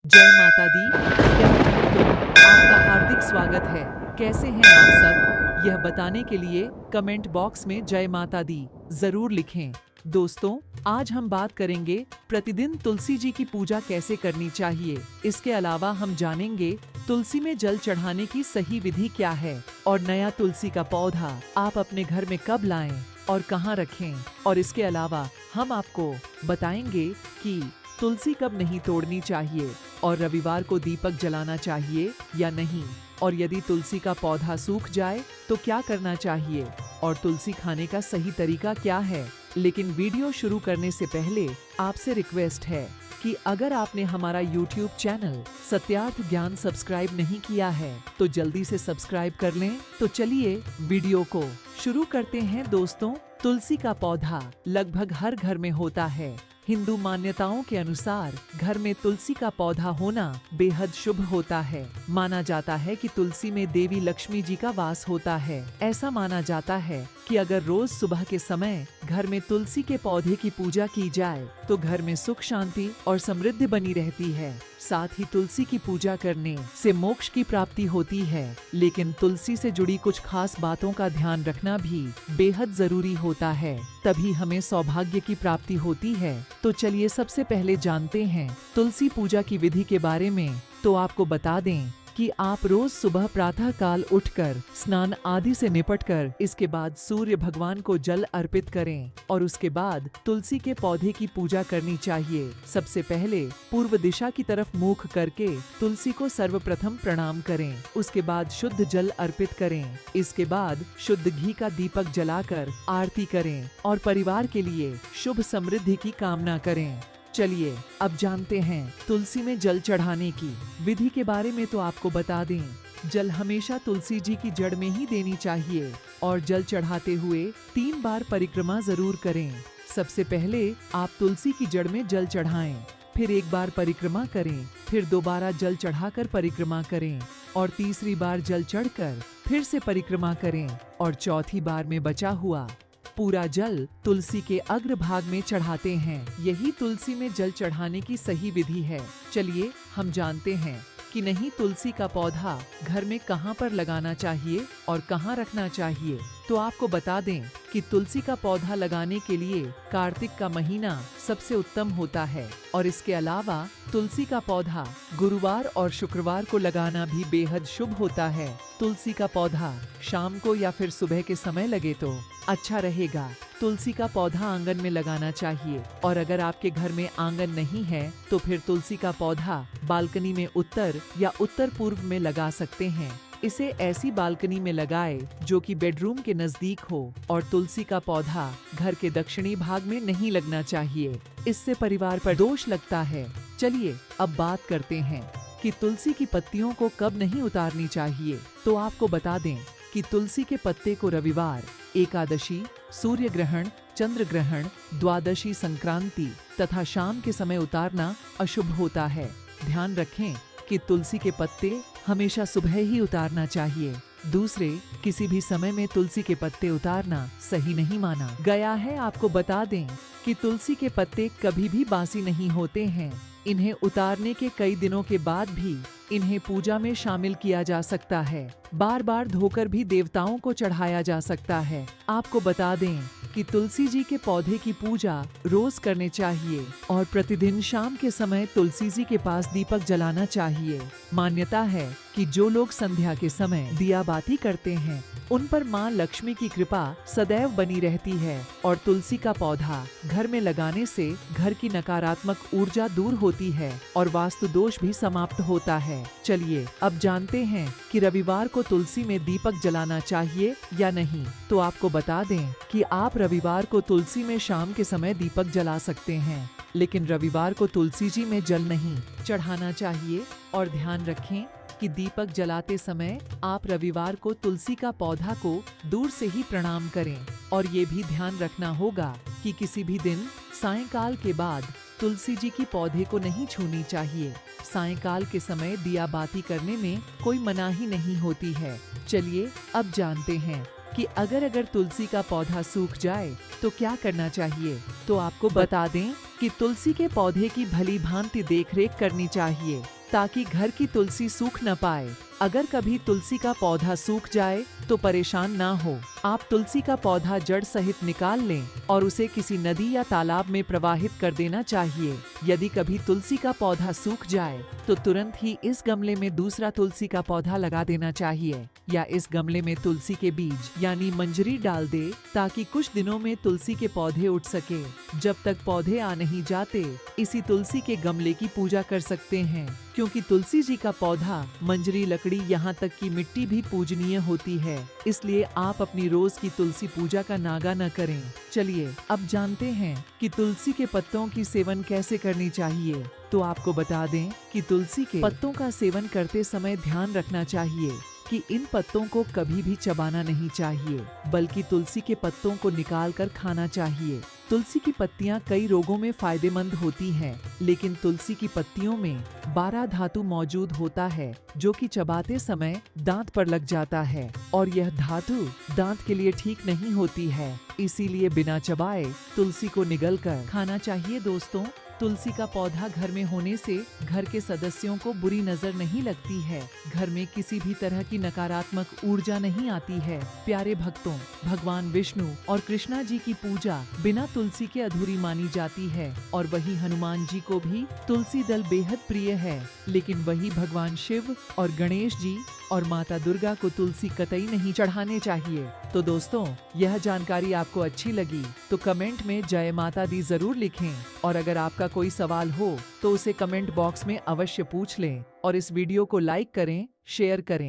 जय माता दी। प्यारे भक्तों, आपका हार्दिक स्वागत है। कैसे हैं आप सब? यह बताने के लिए कमेंट बॉक्स में जय माता दी जरूर लिखें। दोस्तों, आज हम बात करेंगे प्रतिदिन तुलसी जी की पूजा कैसे करनी चाहिए। इसके अलावा हम जानेंगे तुलसी में जल चढ़ाने की सही विधि क्या है और नया तुलसी का पौधा आप अपने घर में कब लाएं और कहां रखें। और इसके अलावा हम आपको बताएंगे कि तुलसी कब नहीं तोड़नी चाहिए और रविवार को दीपक जलाना चाहिए या नहीं, और यदि तुलसी का पौधा सूख जाए तो क्या करना चाहिए और तुलसी खाने का सही तरीका क्या है। लेकिन वीडियो शुरू करने से पहले आपसे रिक्वेस्ट है कि अगर आपने हमारा YouTube चैनल सत्यार्थ ज्ञान सब्सक्राइब नहीं किया है तो जल्दी से सब्सक्राइब कर लें। तो चलिए वीडियो को शुरू करते हैं। दोस्तों, तुलसी का पौधा लगभग हर घर में होता है। हिंदू मान्यताओं के अनुसार घर में तुलसी का पौधा होना बेहद शुभ होता है। माना जाता है कि तुलसी में देवी लक्ष्मी जी का वास होता है। ऐसा माना जाता है कि अगर रोज सुबह के समय घर में तुलसी के पौधे की पूजा की जाए तो घर में सुख शांति और समृद्धि बनी रहती है। साथ ही तुलसी की पूजा करने से मोक्ष की प्राप्ति होती है। लेकिन तुलसी से जुड़ी कुछ खास बातों का ध्यान रखना भी बेहद जरूरी होता है, तभी हमें सौभाग्य की प्राप्ति होती है। तो चलिए सबसे पहले जानते हैं तुलसी पूजा की विधि के बारे में। तो आपको बता दें कि आप रोज सुबह प्रातः काल उठकर स्नान आदि से निपटकर इसके बाद सूर्य भगवान को जल अर्पित करें और उसके बाद तुलसी के पौधे की पूजा करनी चाहिए। सबसे पहले पूर्व दिशा की तरफ मुख करके तुलसी को सर्वप्रथम प्रणाम करें। उसके बाद शुद्ध जल अर्पित करें। इसके बाद शुद्ध घी का दीपक जलाकर आरती करें और परिवार के लिए शुभ समृद्धि की कामना करें। चलिए अब जानते हैं तुलसी में जल चढ़ाने की विधि के बारे में। तो आपको बता दें, जल हमेशा तुलसी जी की जड़ में ही देनी चाहिए और जल चढ़ाते हुए 3 बार परिक्रमा जरूर करें। सबसे पहले आप तुलसी की जड़ में जल चढ़ाएं, फिर 1 बार परिक्रमा करें, फिर दोबारा जल चढ़ाकर परिक्रमा करें और तीसरी बार जल चढ़कर फिर से परिक्रमा करें और चौथी बार में बचा हुआ पूरा जल तुलसी के अग्र भाग में चढ़ाते हैं। यही तुलसी में जल चढ़ाने की सही विधि है। चलिए हम जानते हैं कि नहीं तुलसी का पौधा घर में कहाँ पर लगाना चाहिए और कहाँ रखना चाहिए। तो आपको बता दें कि तुलसी का पौधा लगाने के लिए कार्तिक का महीना सबसे उत्तम होता है और इसके अलावा तुलसी का पौधा गुरुवार और शुक्रवार को लगाना भी बेहद शुभ होता है। तुलसी का पौधा शाम को या फिर सुबह के समय लगे तो अच्छा रहेगा। तुलसी का पौधा आंगन में लगाना चाहिए और अगर आपके घर में आंगन नहीं है तो फिर तुलसी का पौधा बालकनी में उत्तर या उत्तर पूर्व में लगा सकते हैं। इसे ऐसी बालकनी में लगाए जो कि बेडरूम के नजदीक हो और तुलसी का पौधा घर के दक्षिणी भाग में नहीं लगना चाहिए। इससे परिवार पर दोष लगता है। चलिए अब बात करते हैं कि तुलसी की पत्तियों को कब नहीं उतारनी चाहिए। तो आपको बता दें कि तुलसी के पत्ते को रविवार, एकादशी, सूर्य ग्रहण, चंद्र ग्रहण, द्वादशी, संक्रांति तथा शाम के समय उतारना अशुभ होता है। ध्यान रखें कि तुलसी के पत्ते हमेशा सुबह ही उतारना चाहिए। दूसरे किसी भी समय में तुलसी के पत्ते उतारना सही नहीं माना गया है। आपको बता दें कि तुलसी के पत्ते कभी भी बासी नहीं होते हैं। इन्हें उतारने के कई दिनों के बाद भी इन्हें पूजा में शामिल किया जा सकता है। बार बार धोकर भी देवताओं को चढ़ाया जा सकता है। आपको बता दें कि तुलसी जी के पौधे की पूजा रोज करने चाहिए और प्रतिदिन शाम के समय तुलसी जी के पास दीपक जलाना चाहिए। मान्यता है कि जो लोग संध्या के समय दिया बाती करते हैं उन पर माँ लक्ष्मी की कृपा सदैव बनी रहती है और तुलसी का पौधा घर में लगाने से घर की नकारात्मक ऊर्जा दूर होती है और वास्तु दोष भी समाप्त होता है। चलिए अब जानते हैं कि रविवार को तुलसी में दीपक जलाना चाहिए या नहीं। तो आपको बता दें कि आप रविवार को तुलसी में शाम के समय दीपक जला सकते हैं, लेकिन रविवार को तुलसी जी में जल नहीं चढ़ाना चाहिए। और ध्यान रखें कि दीपक जलाते समय आप रविवार को तुलसी का पौधा को दूर से ही प्रणाम करें और ये भी ध्यान रखना होगा कि किसी भी दिन सायंकाल के बाद तुलसी जी की पौधे को नहीं छूनी चाहिए। सायंकाल के समय दिया बाती करने में कोई मनाही नहीं होती है। चलिए अब जानते हैं कि अगर तुलसी का पौधा सूख जाए तो क्या करना चाहिए। तो आपको बता दें कि तुलसी के पौधे की भली भांति देखरेख करनी चाहिए। ताकि घर की तुलसी सूख न पाए। अगर कभी तुलसी का पौधा सूख जाए तो परेशान ना हो। आप तुलसी का पौधा जड़ सहित निकाल लें और उसे किसी नदी या तालाब में प्रवाहित कर देना चाहिए। यदि कभी तुलसी का पौधा सूख जाए तो तुरंत ही इस गमले में दूसरा तुलसी का पौधा लगा देना चाहिए, या इस गमले में तुलसी के बीज यानी मंजरी डाल दे ताकि कुछ दिनों में तुलसी के पौधे उठ सके। जब तक पौधे आ नहीं जाते, इसी तुलसी के गमले की पूजा कर सकते हैं, क्योंकि तुलसी जी का पौधा, मंजरी, लकड़ी, यहाँ तक कि मिट्टी भी पूजनीय होती है। इसलिए आप अपनी रोज की तुलसी पूजा का नागा न करें। चलिए अब जानते हैं कि तुलसी के पत्तों की सेवन कैसे करनी चाहिए। तो आपको बता दें कि तुलसी के पत्तों का सेवन करते समय ध्यान रखना चाहिए कि इन पत्तों को कभी भी चबाना नहीं चाहिए, बल्कि तुलसी के पत्तों को निकाल कर खाना चाहिए। तुलसी की पत्तियां कई रोगों में फायदेमंद होती हैं, लेकिन तुलसी की पत्तियों में 12 धातु मौजूद होता है, जो कि चबाते समय दांत पर लग जाता है, और यह धातु दांत के लिए ठीक नहीं होती है। इसीलिए बिना चबाए तुलसी को निगलकर खाना चाहिए। दोस्तों, तुलसी का पौधा घर में होने से घर के सदस्यों को बुरी नजर नहीं लगती है। घर में किसी भी तरह की नकारात्मक ऊर्जा नहीं आती है। प्यारे भक्तों, भगवान विष्णु और कृष्णा जी की पूजा बिना तुलसी के अधूरी मानी जाती है, और वही हनुमान जी को भी तुलसी दल बेहद प्रिय है। लेकिन वही भगवान शिव और गणेश जी और माता दुर्गा को तुलसी कतई नहीं चढ़ाने चाहिए। तो दोस्तों, यह जानकारी आपको अच्छी लगी तो कमेंट में जय माता दी जरूर लिखें, और अगर आपका कोई सवाल हो तो उसे कमेंट बॉक्स में अवश्य पूछ लें, और इस वीडियो को लाइक करें, शेयर करें।